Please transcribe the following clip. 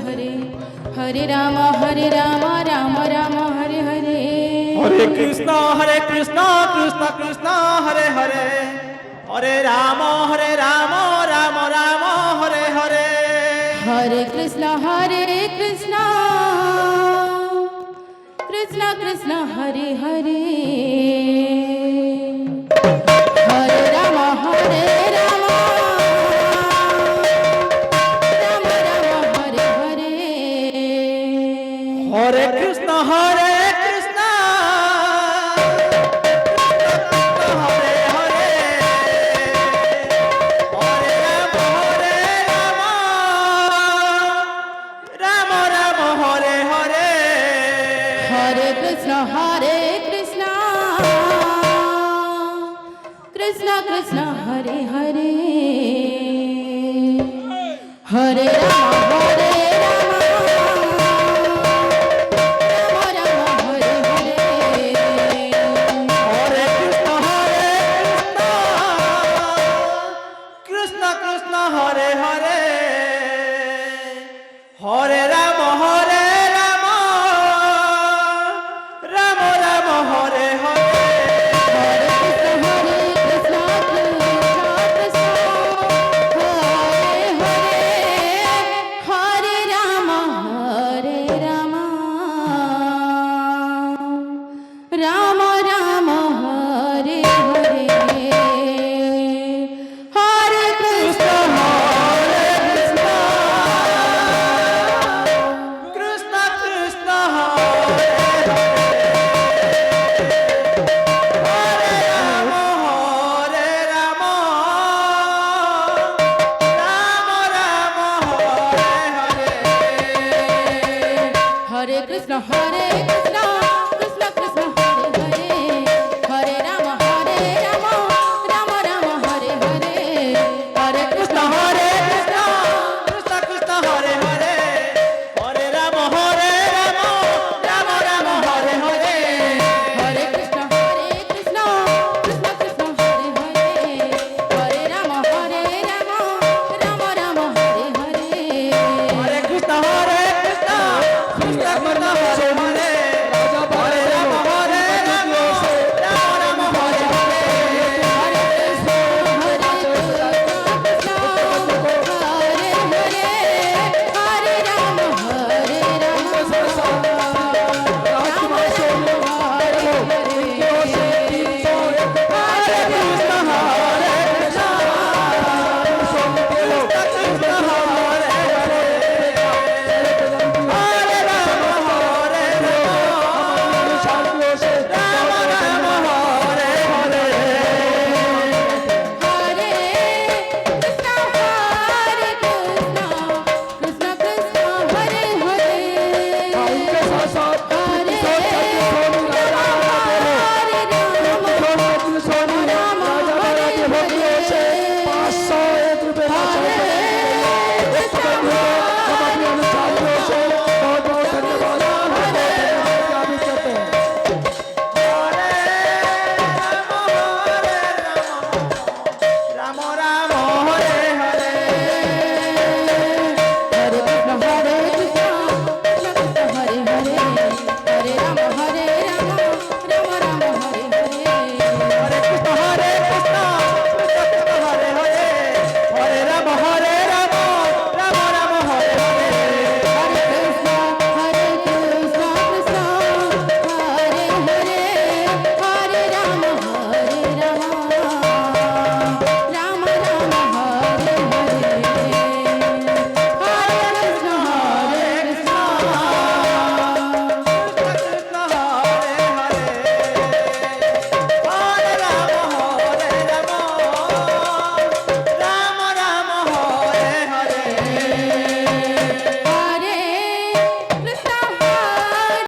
Hare Hare Ram Ram Ram Hare Hare Hare Krishna Krishna Krishna Hare Hare Hare Ram Ram Ram Hare Hare Hare Krishna Krishna Krishna Hare Hare Hare Ram Ram Hare Hare Hare Krishna Hare Hare Hare Ram Ram Ram Hare Hare Hare Krishna Krishna Krishna Hare Hare Hare Ram Ram Hare Hare Hare Krishna Krishna Hare Hare Hare Ram Ram Ram Hare Hare Hare Krishna Krishna Hare Hare Hare Ram Ram Ram Hare Hare Hare Krishna Krishna Krishna Hare Hare Ram Ram Ram Hare Hare Hare Krishna